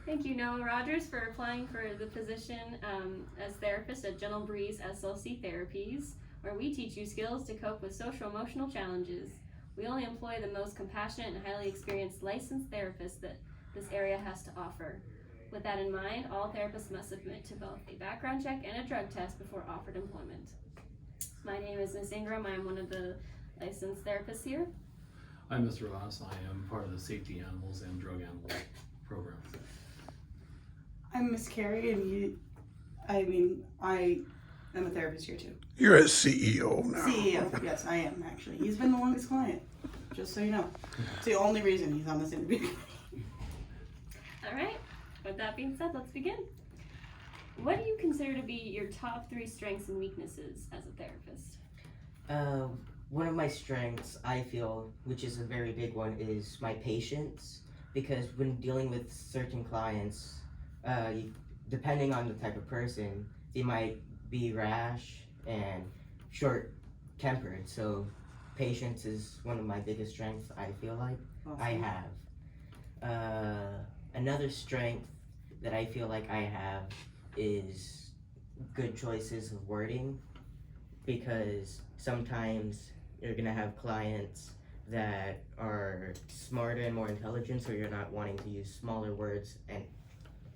Thank you, Noah Rogers, for applying for the position as therapist at Gentle Breeze SLC Therapies, where we teach you skills to cope with social emotional challenges. We only employ the most compassionate and highly experienced licensed therapists that this area has to offer. With that in mind, all therapists must submit to both a background check and a drug test before offered employment. My name is Ms. Ingram. I am one of the licensed therapists here. I'm Mr. Ross. I am part of the Safety Animals and Drug Animals program. I'm Miss Carrie, and I am a therapist here too. You're a CEO now. CEO, yes, I am actually. He's been the longest client, just so you know. It's the only reason he's on this interview. All right. With that being said, let's begin. What do you consider to be your top 3 strengths and weaknesses as a therapist? One of my strengths, I feel, which is a very big one, is my patience. Because when dealing with certain clients, depending on the type of person, they might be rash and short-tempered. So patience is one of my biggest strengths, I feel like. Awesome. I have. Another strength that I feel like I have is good choices of wording, because sometimes you're gonna have clients that are smarter and more intelligent, so you're not wanting to use smaller words, and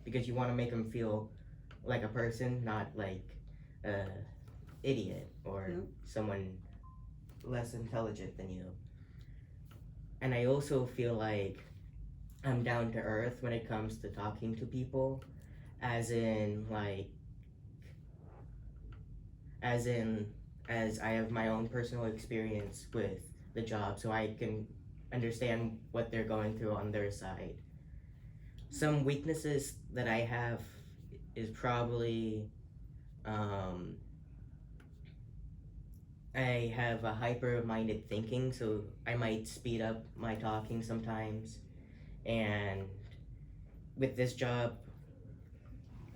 because you want to make them feel like a person, not like a idiot or someone less intelligent than you. And I also feel like I'm down to earth when it comes to talking to people, as I have my own personal experience with the job, so I can understand what they're going through on their side. Some weaknesses that I have is probably I have a hyper-minded thinking, so I might speed up my talking sometimes. And with this job,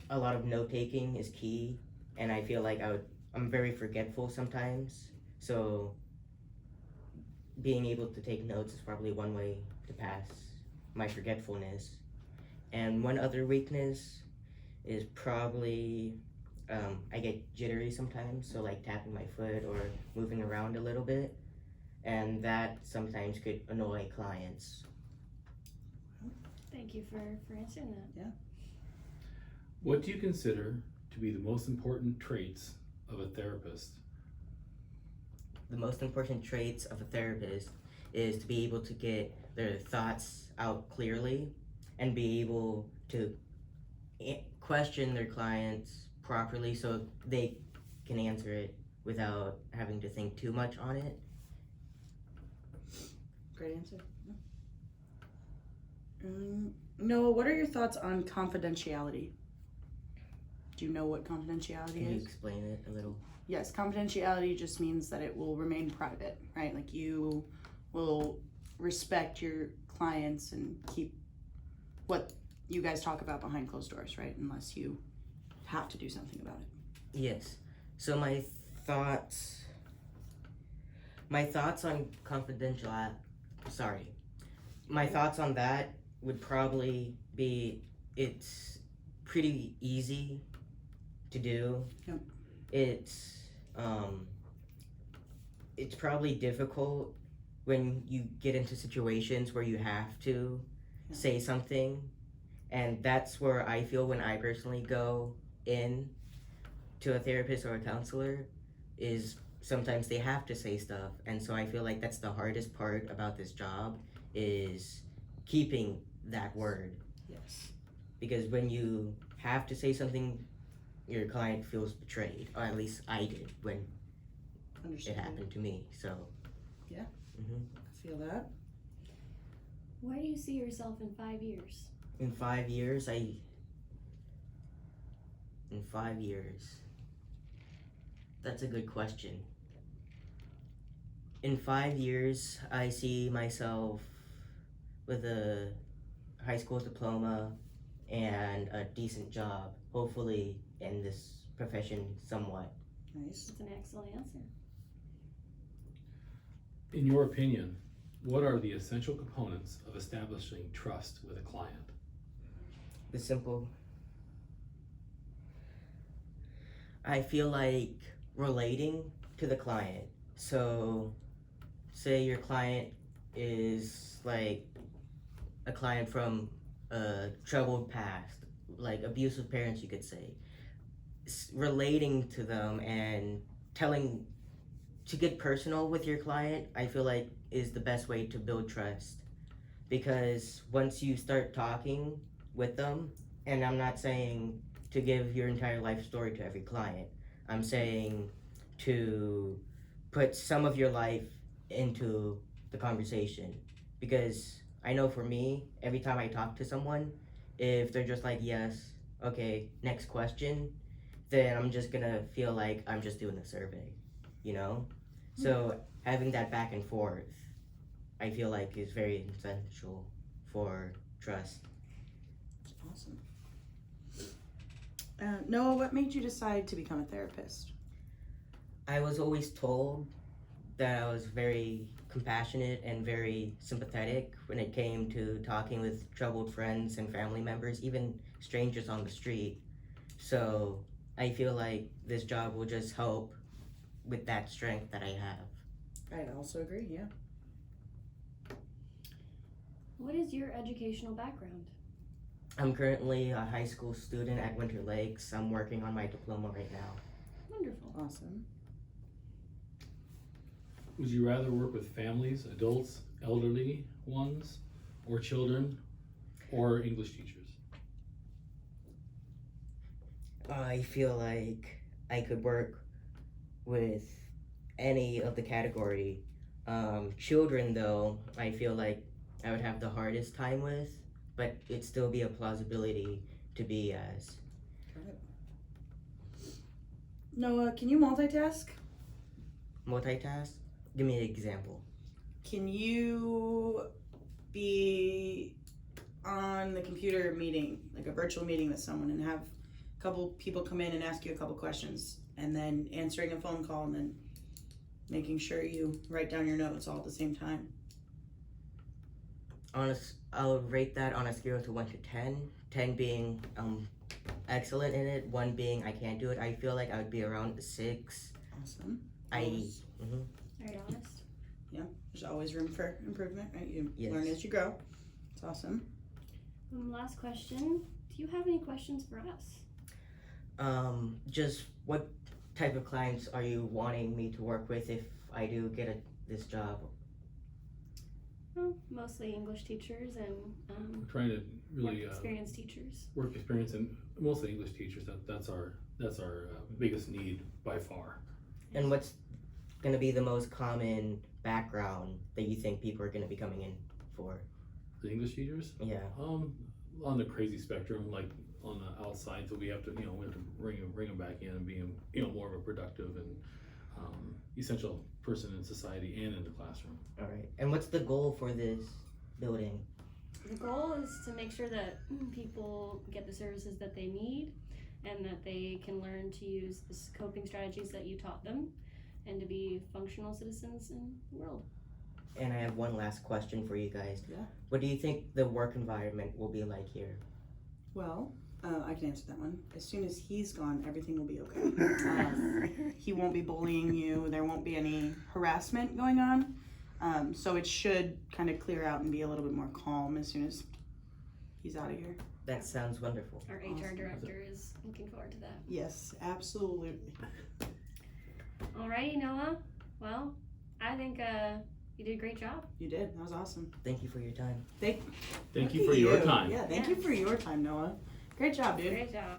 a lot of note-taking is key, and I feel like I'm very forgetful sometimes, so being able to take notes is probably one way to pass my forgetfulness. And one other weakness is probably I get jittery sometimes, so like tapping my foot or moving around a little bit, and that sometimes could annoy clients. Thank you for answering that. Yeah. What do you consider to be the most important traits of a therapist? The most important traits of a therapist is to be able to get their thoughts out clearly and be able to question their clients properly so they can answer it without having to think too much on it. Great answer. Noah, what are your thoughts on confidentiality? Do you know what confidentiality Can you is? explain it a little? Yes, confidentiality just means that it will remain private, right? Like you will respect your clients and keep what you guys talk about behind closed doors, right? Unless you have to do something about it. Yes. So my thoughts on my thoughts on that would probably be it's pretty easy to do. Yep. It's probably difficult when you get into situations where you have to say something, and that's where I feel when I personally go in to a therapist or a counselor is sometimes they have to say stuff, and so I feel like that's the hardest part about this job is keeping that word, Yes. because when you have to say something, your client feels betrayed, or at least I did when it Understand. happened to me. So Yeah. hmm I feel that. Where do you see yourself in 5 years? in 5 years that's a good question. In 5 years, I see myself with a high school diploma and a decent job, hopefully in this profession somewhat. Nice. That's an excellent answer. In your opinion, what are the essential components of establishing trust with a client? the simple. I feel like relating to the client. So, say your client is like a client from a troubled past, like abusive parents, you could say. Relating to them and to get personal with your client, I feel like is the best way to build trust. Because once you start talking with them, and I'm not saying to give your entire life story to every client, I'm saying to put some of your life into the conversation. Because I know for me, every time I talk to someone, if they're just like, yes, okay, next question, then I'm just gonna feel like I'm just doing a survey, you know? So having that back and forth, I feel like is very essential for trust. Awesome. Noah, what made you decide to become a therapist? I was always told that I was very compassionate and very sympathetic when it came to talking with troubled friends and family members, even strangers on the street. So I feel like this job will just help with that strength that I have. I also agree, yeah. What is your educational background? I'm currently a high school student at Winter Lakes. I'm working on my diploma right now. Wonderful. Awesome. Would you rather work with families, adults, elderly ones, or children, or English teachers? I feel like I could work with any of the category. Children, though, I feel like I would have the hardest time with, but it'd still be a plausibility to be as. Got it. Noah, can you multitask? Multitask? Give me an example. Can you be on the computer meeting, like a virtual meeting with someone, and have a couple people come in and ask you a couple questions, and then answering a phone call, and then making sure you write down your notes all at the same time? I'll rate that on a scale to 1 to 10. 10 being excellent in it, 1 being I can't do it. I feel like I would be around 6. Awesome. Very honest. There's always room for improvement, right? You Yes. learn as you go. It's awesome. Last question. Do you have any questions for us? Just what type of clients are you wanting me to work with if I do get this job? Well, mostly English teachers and We're trying to really work experience teachers. work experience and mostly English teachers. That's our biggest need by far. And what's going to be the most common background that you think people are going to be coming in for? The English teachers, Yeah. on the crazy spectrum, like on the outside, so we have to bring them back in and be more of a productive and essential person in society and in the classroom. All right. And what's the goal for this building? The goal is to make sure that people get the services that they need and that they can learn to use the coping strategies that you taught them and to be functional citizens in the world. And I have one last question for you guys. Yeah. What do you think the work environment will be like here? Well, I can answer that one. As soon as he's gone, everything will be okay. He won't be bullying you. There won't be any harassment going on. So it should kind of clear out and be a little bit more calm as soon as he's out of here. That sounds wonderful. Our HR director is looking forward to that. Yes, absolutely. Alrighty, Noah. Well, I think you did a great job. You did. That was awesome. Thank you for your time. Thank Look you at for your time. Yeah, thank you for your time, Noah. Great job, dude. Great job.